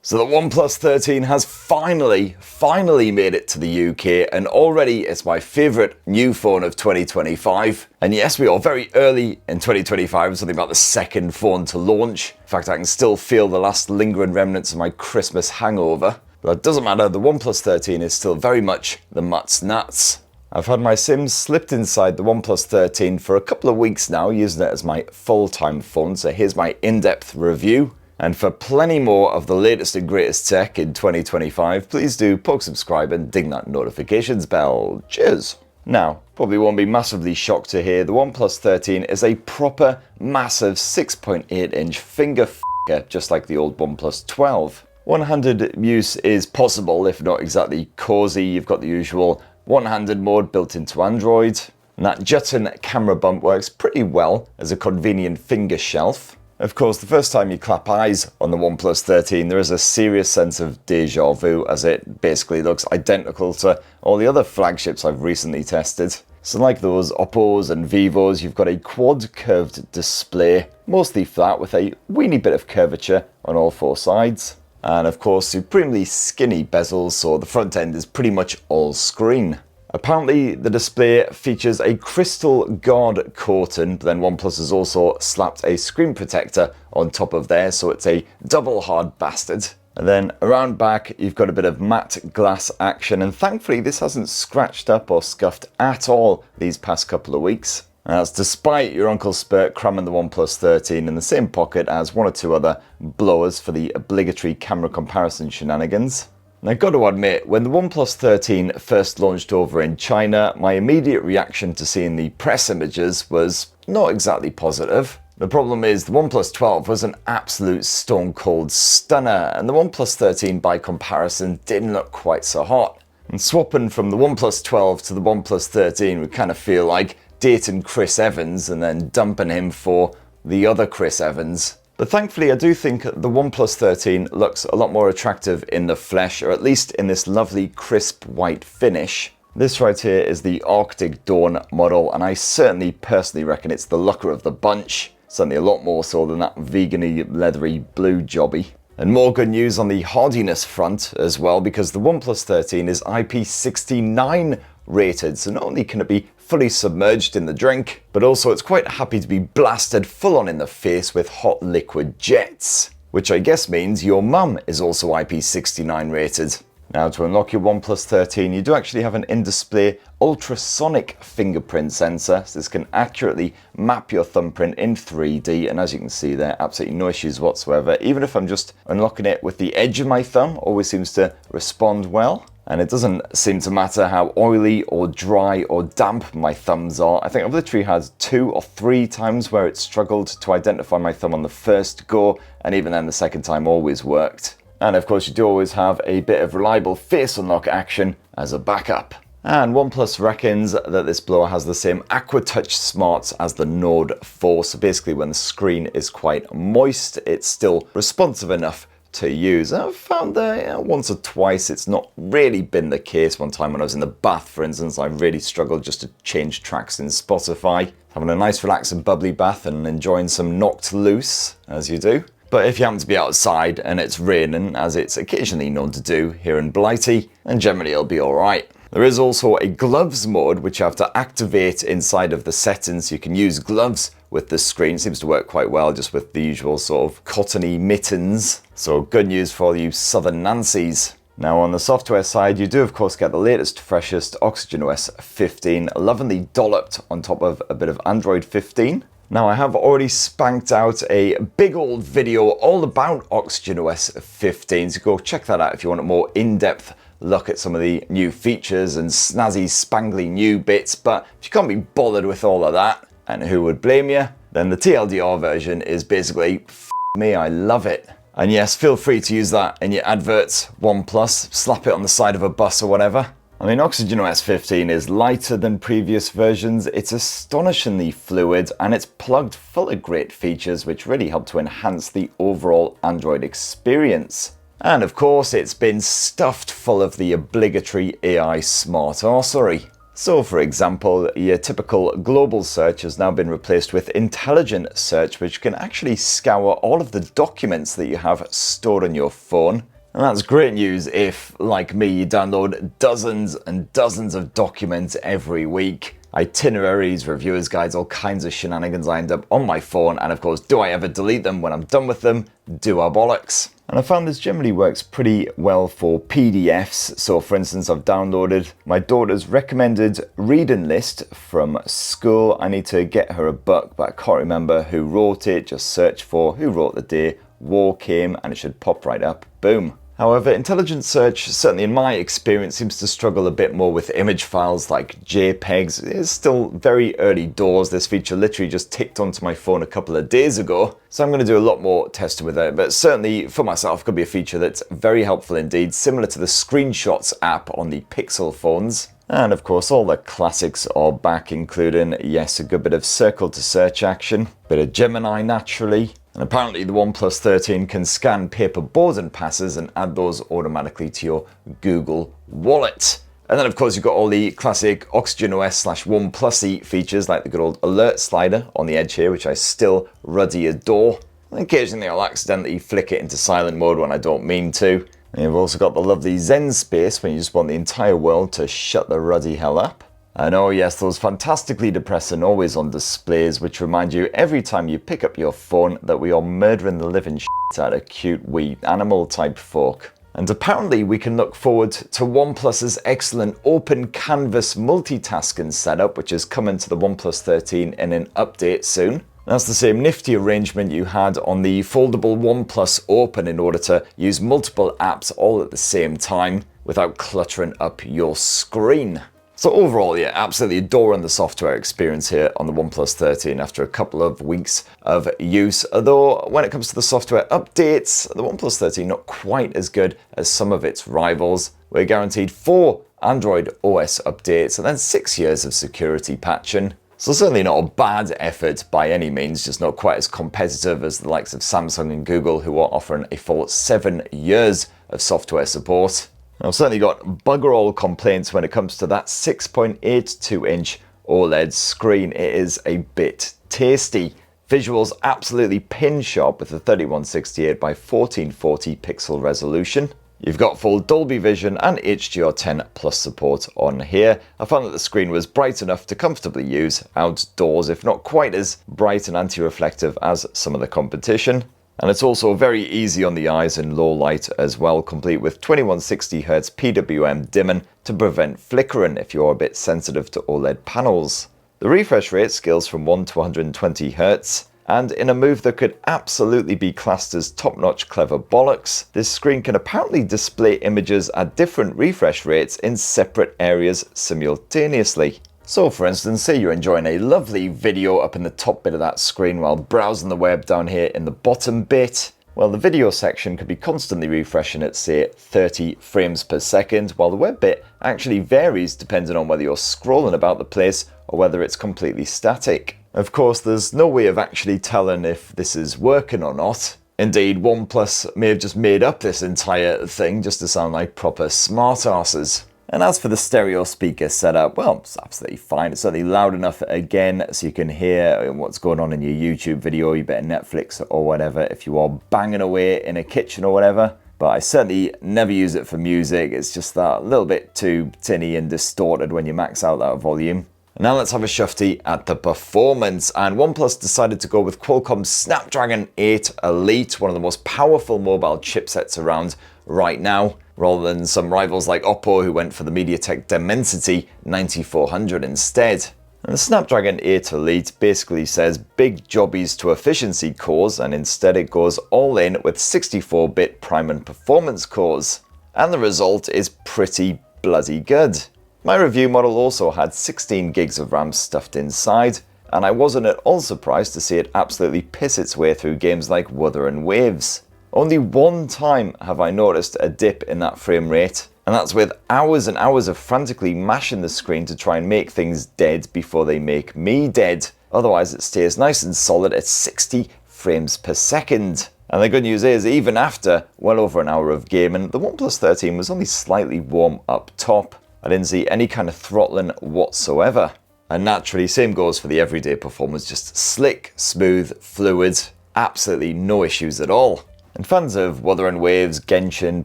So the OnePlus 13 has finally made it to the UK, and already it's my favourite new phone of 2025. And yes, we are very early in 2025, it's only about the second phone to launch. In fact, I can still feel the last lingering remnants of my Christmas hangover. But that doesn't matter, the OnePlus 13 is still very much the Mutt's nuts. I've had my SIM slipped inside the OnePlus 13 for a couple of weeks now, using it as my full-time phone, so here's my in-depth review. And for plenty more of the latest and greatest tech in 2025, please do poke subscribe and ding that notifications bell. Cheers! Now, probably won't be massively shocked to hear the OnePlus 13 is a proper, massive 6.8-inch finger f***er, just like the old OnePlus 12. One-handed use is possible, if not exactly cozy. You've got the usual one-handed mode built into Android, and that Judson camera bump works pretty well as a convenient finger shelf. Of course, the first time you clap eyes on the OnePlus 13, there is a serious sense of deja vu, as it basically looks identical to all the other flagships I've recently tested. So like those Oppos and Vivos, you've got a quad curved display, mostly flat with a weeny bit of curvature on all four sides. And of course, supremely skinny bezels, so the front end is pretty much all screen. Apparently, the display features a crystal guard coating, but then OnePlus has also slapped a screen protector on top of there, so it's a double hard bastard. And then around back, you've got a bit of matte glass action, and thankfully this hasn't scratched up or scuffed at all these past couple of weeks. And that's despite your Uncle Spurt cramming the OnePlus 13 in the same pocket as one or two other blowers for the obligatory camera comparison shenanigans. And I've got to admit, when the OnePlus 13 first launched over in China, my immediate reaction to seeing the press images was not exactly positive. The problem is the OnePlus 12 was an absolute stone cold stunner, and the OnePlus 13 by comparison didn't look quite so hot. And swapping from the OnePlus 12 to the OnePlus 13 would kind of feel like dating Chris Evans and then dumping him for the other Chris Evans. But thankfully, I do think the OnePlus 13 looks a lot more attractive in the flesh, or at least in this lovely crisp white finish. This right here is the Arctic Dawn model, and I certainly personally reckon it's the looker of the bunch. Certainly a lot more so than that vegan-y, leathery blue jobby. And more good news on the hardiness front as well, because the OnePlus 13 is IP69 rated, so not only can it be fully submerged in the drink, but also it's quite happy to be blasted full on in the face with hot liquid jets, which I guess means your mum is also IP69 rated. Now, to unlock your OnePlus 13, you do actually have an in-display ultrasonic fingerprint sensor, so this can accurately map your thumbprint in 3D, and as you can see there, absolutely no issues whatsoever. Even if I'm just unlocking it with the edge of my thumb, always seems to respond well. And it doesn't seem to matter how oily or dry or damp my thumbs are. I think I've literally had 2 or 3 times where it struggled to identify my thumb on the first go, and even then the second time always worked. And of course you do always have a bit of reliable face unlock action as a backup. And OnePlus reckons that this blower has the same AquaTouch smarts as the Nord 4, so basically when the screen is quite moist, it's still responsive enough to use. And I've found that once or twice it's not really been the case. One time when I was in the bath, for instance, I really struggled just to change tracks in Spotify. Having a nice relaxing bubbly bath and enjoying some Knocked Loose, as you do. But if you happen to be outside and it's raining, as it's occasionally known to do here in Blighty, then generally it'll be alright. There is also a gloves mode which you have to activate inside of the settings. You can use gloves with the screen. It seems to work quite well just with the usual sort of cottony mittens. So good news for all you Southern Nancies. Now on the software side, you do of course get the latest, freshest OxygenOS 15, lovingly dolloped on top of a bit of Android 15. Now I have already spanked out a big old video all about OxygenOS 15, so go check that out if you want a more in-depth look at some of the new features and snazzy spangly new bits. But if you can't be bothered with all of that, and who would blame you, then the TLDR version is basically f me, I love it. And yes, feel free to use that in your adverts, OnePlus, slap it on the side of a bus or whatever. I mean, OxygenOS 15 is lighter than previous versions, it's astonishingly fluid, and it's plugged full of great features which really help to enhance the overall Android experience. And of course, it's been stuffed full of the obligatory AI smart arsery. So for example, your typical global search has now been replaced with intelligent search, which can actually scour all of the documents that you have stored on your phone. And that's great news if, like me, you download dozens and dozens of documents every week. Itineraries, reviewers' guides, all kinds of shenanigans I end up on my phone. And of course, do I ever delete them when I'm done with them? Do our bollocks. And I found this generally works pretty well for PDFs. So for instance, I've downloaded my daughter's recommended reading list from school. I need to get her a book, but I can't remember who wrote it. Just search for who wrote the day war came and it should pop right up. Boom. However, intelligent search, certainly in my experience, seems to struggle a bit more with image files like JPEGs. It's still very early doors. This feature literally just ticked onto my phone a couple of days ago, so I'm going to do a lot more testing with it. But certainly for myself, could be a feature that's very helpful indeed, similar to the Screenshots app on the Pixel phones. And of course, all the classics are back, including, yes, a good bit of circle to search action, bit of Gemini naturally. And apparently the OnePlus 13 can scan paper boarding passes and add those automatically to your Google Wallet. And then of course you've got all the classic OxygenOS / OnePlus-y features like the good old alert slider on the edge here, which I still ruddy adore. And occasionally I'll accidentally flick it into silent mode when I don't mean to. And you've also got the lovely Zen space when you just want the entire world to shut the ruddy hell up. And oh yes, those fantastically depressing always on displays, which remind you every time you pick up your phone that we are murdering the living shit out of cute wee animal type folk. And apparently we can look forward to OnePlus's excellent open canvas multitasking setup, which is coming to the OnePlus 13 in an update soon. That's the same nifty arrangement you had on the foldable OnePlus Open in order to use multiple apps all at the same time without cluttering up your screen. So overall, yeah, absolutely adoring the software experience here on the OnePlus 13 after a couple of weeks of use. Although when it comes to the software updates, the OnePlus 13 not quite as good as some of its rivals. We're guaranteed 4 Android OS updates and then 6 years of security patching. So certainly not a bad effort by any means, just not quite as competitive as the likes of Samsung and Google, who are offering a full 7 years of software support. I've certainly got bugger all complaints when it comes to that 6.82-inch OLED screen. It is a bit tasty. Visuals absolutely pin sharp with a 3168 by 1440 pixel resolution. You've got full Dolby Vision and HDR10 Plus support on here. I found that the screen was bright enough to comfortably use outdoors, if not quite as bright and anti-reflective as some of the competition. And it's also very easy on the eyes in low light as well, complete with 2160Hz PWM dimming to prevent flickering if you're a bit sensitive to OLED panels. The refresh rate scales from 1 to 120Hz, and in a move that could absolutely be classed as top-notch clever bollocks, this screen can apparently display images at different refresh rates in separate areas simultaneously. So for instance, say you're enjoying a lovely video up in the top bit of that screen while browsing the web down here in the bottom bit. Well, the video section could be constantly refreshing at, say, 30 frames per second, while the web bit actually varies depending on whether you're scrolling about the place or whether it's completely static. Of course, there's no way of actually telling if this is working or not. Indeed, OnePlus may have just made up this entire thing just to sound like proper smartasses. And as for the stereo speaker setup, well, it's absolutely fine. It's certainly loud enough again so you can hear what's going on in your YouTube video, your bit of Netflix or whatever if you are banging away in a kitchen or whatever. But I certainly never use it for music. It's just that little bit too tinny and distorted when you max out that volume. Now let's have a shufty at the performance, and OnePlus decided to go with Qualcomm's Snapdragon 8 Elite, one of the most powerful mobile chipsets around right now, rather than some rivals like Oppo who went for the MediaTek Dimensity 9400 instead. And the Snapdragon 8 Elite basically says big jobbies to efficiency cores, and instead it goes all in with 64-bit prime and performance cores. And the result is pretty bloody good. My review model also had 16 gigs of RAM stuffed inside, and I wasn't at all surprised to see it absolutely piss its way through games like Wuthering Waves. Only one time have I noticed a dip in that frame rate, and that's with hours and hours of frantically mashing the screen to try and make things dead before they make me dead. Otherwise it stays nice and solid at 60 frames per second. And the good news is, even after well over an hour of gaming, the OnePlus 13 was only slightly warm up top. I didn't see any kind of throttling whatsoever. And naturally, same goes for the everyday performance, just slick, smooth, fluid, absolutely no issues at all. And fans of Wuthering Waves, Genshin,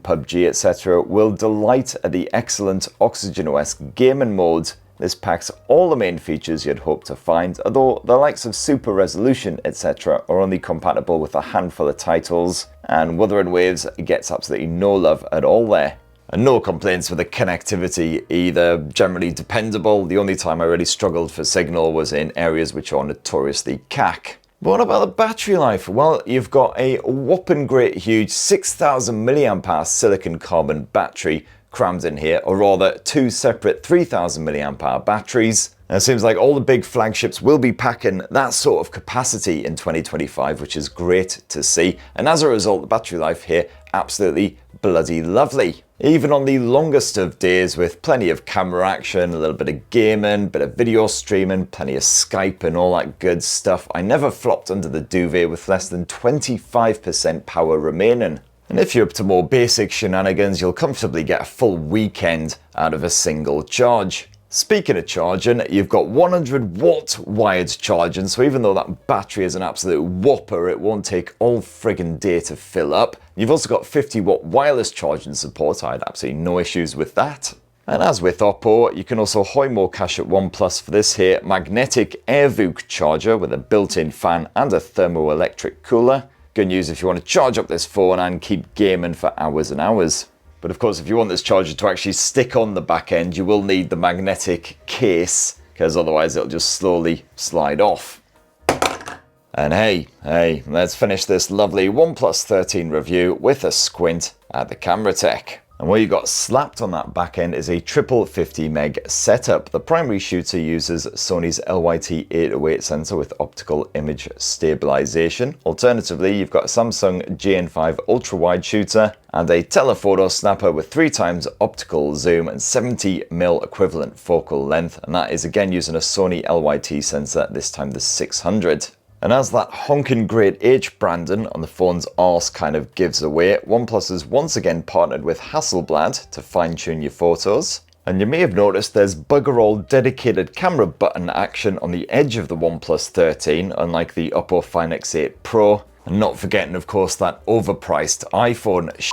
PUBG, etc. will delight at the excellent OxygenOS gaming mode. This packs all the main features you'd hope to find, although the likes of super resolution, etc. are only compatible with a handful of titles, and Wuthering Waves gets absolutely no love at all there. And no complaints with the connectivity either, generally dependable. The only time I really struggled for signal was in areas which are notoriously CAC. But what about the battery life? Well, you've got a whopping great huge 6000 mAh silicon carbon battery crammed in here, or rather two separate 3000 mAh batteries. And it seems like all the big flagships will be packing that sort of capacity in 2025, which is great to see. And as a result, the battery life here absolutely bloody lovely. Even on the longest of days with plenty of camera action, a little bit of gaming, bit of video streaming, plenty of Skype and all that good stuff, I never flopped under the duvet with less than 25% power remaining. And if you're up to more basic shenanigans, you'll comfortably get a full weekend out of a single charge. Speaking of charging, you've got 100 watt wired charging, so even though that battery is an absolute whopper, it won't take all friggin' day to fill up. You've also got 50 watt wireless charging support. I had absolutely no issues with that. And as with Oppo, you can also hoy more cash at OnePlus for this here magnetic AirVook charger with a built-in fan and a thermoelectric cooler. Good news if you want to charge up this phone and keep gaming for hours and hours. But of course, if you want this charger to actually stick on the back end, you will need the magnetic case, because otherwise it'll just slowly slide off. And hey, let's finish this lovely OnePlus 13 review with a squint at the camera tech. And what you got slapped on that back end is a triple 50 meg setup. The primary shooter uses Sony's LYT 808 sensor with optical image stabilization. Alternatively, you've got a Samsung GN5 ultra-wide shooter and a telephoto snapper with 3x optical zoom and 70mm equivalent focal length. And that is again using a Sony LYT sensor, this time the 600. And as that honking great H branding on the phone's arse kind of gives away, OnePlus has once again partnered with Hasselblad to fine-tune your photos. And you may have noticed there's bugger all dedicated camera button action on the edge of the OnePlus 13, unlike the Oppo Find X8 Pro. And not forgetting, of course, that overpriced iPhone shite.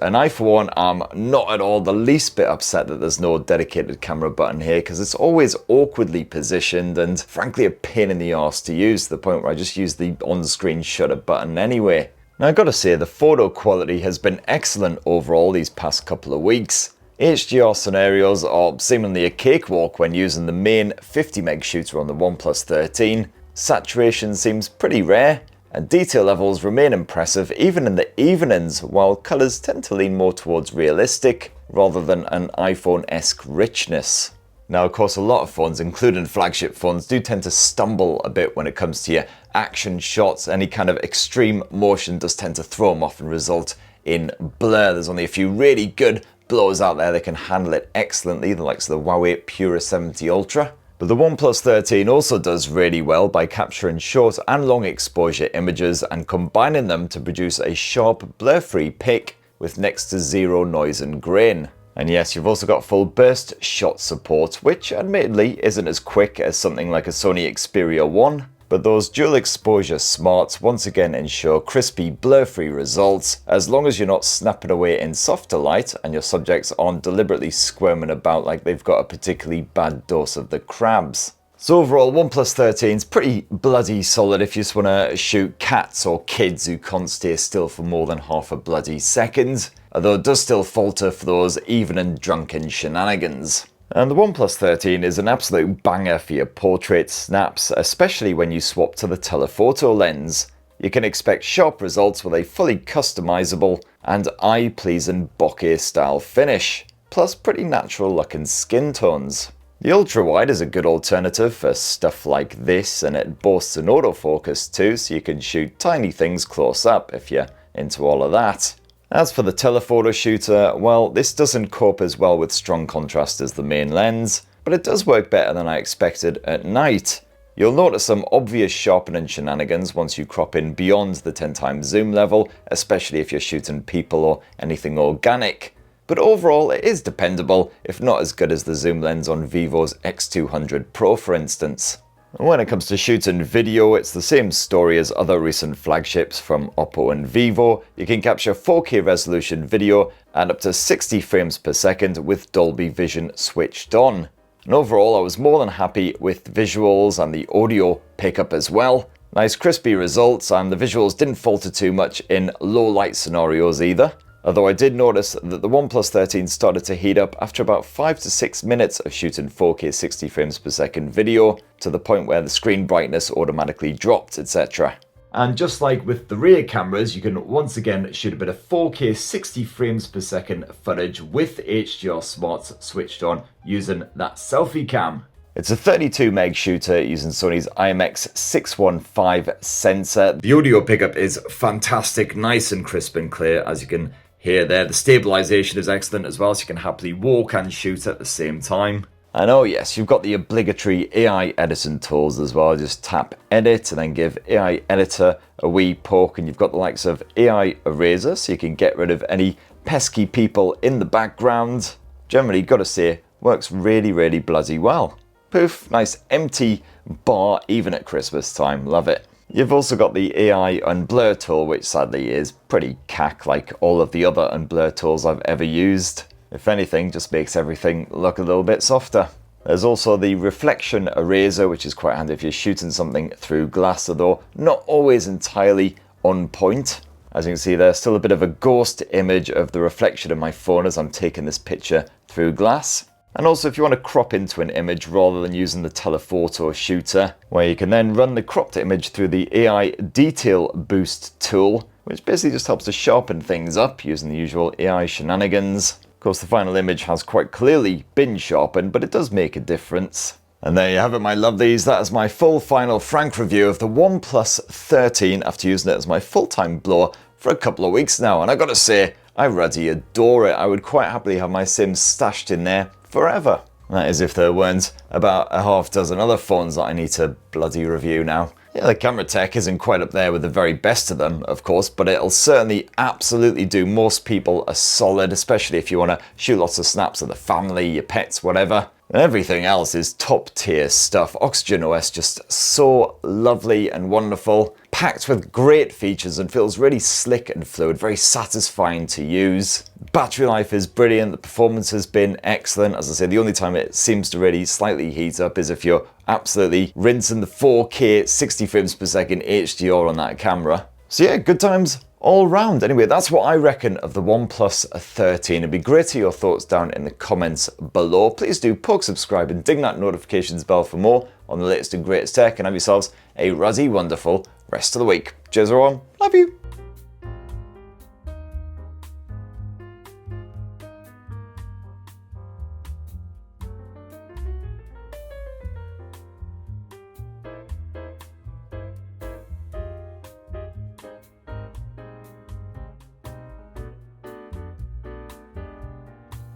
And I, for one, am not at all the least bit upset that there's no dedicated camera button here, because it's always awkwardly positioned and frankly a pain in the arse to use, to the point where I just use the on-screen shutter button anyway. Now I've got to say, the photo quality has been excellent overall these past couple of weeks. HDR scenarios are seemingly a cakewalk when using the main 50 meg shooter on the OnePlus 13. Saturation seems pretty rare, and detail levels remain impressive even in the evenings, while colours tend to lean more towards realistic rather than an iPhone-esque richness. Now, of course, a lot of phones, including flagship phones, do tend to stumble a bit when it comes to your action shots. Any kind of extreme motion does tend to throw them off and result in blur. There's only a few really good blowers out there that can handle it excellently, the likes of the Huawei Pura 70 Ultra. But the OnePlus 13 also does really well by capturing short and long exposure images and combining them to produce a sharp, blur-free pic with next to zero noise and grain. And yes, you've also got full burst shot support, which admittedly isn't as quick as something like a Sony Xperia 1, but those dual exposure smarts once again ensure crispy, blur-free results, as long as you're not snapping away in softer light and your subjects aren't deliberately squirming about like they've got a particularly bad dose of the crabs. So overall, OnePlus 13 is pretty bloody solid if you just want to shoot cats or kids who can't stay still for more than half a bloody second, although it does still falter for those even and drunken shenanigans. And the OnePlus 13 is an absolute banger for your portrait snaps, especially when you swap to the telephoto lens. You can expect sharp results with a fully customizable and eye-pleasing bokeh style finish, plus pretty natural looking skin tones. The ultra-wide is a good alternative for stuff like this, and it boasts an autofocus too, so you can shoot tiny things close up if you're into all of that. As for the telephoto shooter, well, this doesn't cope as well with strong contrast as the main lens, but it does work better than I expected at night. You'll notice some obvious sharpening shenanigans once you crop in beyond the 10x zoom level, especially if you're shooting people or anything organic. But overall, it is dependable, if not as good as the zoom lens on Vivo's X200 Pro, for instance. And when it comes to shooting video, it's the same story as other recent flagships from Oppo and Vivo. You can capture 4K resolution video at up to 60 frames per second with Dolby Vision switched on. And overall, I was more than happy with the visuals and the audio pickup as well. Nice crispy results, and the visuals didn't falter too much in low light scenarios either. Although I did notice that the OnePlus 13 started to heat up after about 5 to 6 minutes of shooting 4K 60 frames per second video, to the point where the screen brightness automatically dropped, etc. And just like with the rear cameras, you can once again shoot a bit of 4K 60 frames per second footage with HDR Smarts switched on using that selfie cam. It's a 32 meg shooter using Sony's IMX615 sensor. The audio pickup is fantastic, nice and crisp and clear, as you can hear there. The stabilization is excellent as well, so you can happily walk and shoot at the same time. And oh yes, you've got the obligatory AI editing tools as well. Just tap edit and then give AI editor a wee poke, and you've got the likes of AI eraser, so you can get rid of any pesky people in the background. Generally, gotta say, works really bloody well. Poof, nice empty bar even at Christmas time, love it. You've also got the AI unblur tool, which sadly is pretty cack like all of the other unblur tools I've ever used. If anything, just makes everything look a little bit softer. There's also the reflection eraser, which is quite handy if you're shooting something through glass, although not always entirely on point. As you can see, there's still a bit of a ghost image of the reflection of my phone as I'm taking this picture through glass. And also, if you want to crop into an image rather than using the telephoto shooter, where you can then run the cropped image through the AI Detail Boost tool, which basically just helps to sharpen things up using the usual AI shenanigans. Of course, the final image has quite clearly been sharpened, but it does make a difference. And there you have it, my lovelies. That is my full, final, frank review of the OnePlus 13 after using it as my full-time blower for a couple of weeks now. And I gotta say, I ruddy adore it. I would quite happily have my Sims stashed in there forever. That is if there weren't about a half dozen other phones that I need to bloody review now. Yeah, the camera tech isn't quite up there with the very best of them, of course, but it'll certainly absolutely do most people a solid, especially if you want to shoot lots of snaps of the family, your pets, whatever. And everything else is top tier stuff. OxygenOS just so lovely and wonderful, packed with great features and feels really slick and fluid, very satisfying to use. Battery life is brilliant, the performance has been excellent. As I say, the only time it seems to really slightly heat up is if you're absolutely rinsing the 4K 60 frames per second HDR on that camera. So yeah, good times all round. Anyway, that's what I reckon of the OnePlus 13. It'd be great to hear your thoughts down in the comments below. Please do poke subscribe and ding that notifications bell for more on the latest and greatest tech, and have yourselves a ruddy, wonderful rest of the week. Cheers everyone, love you.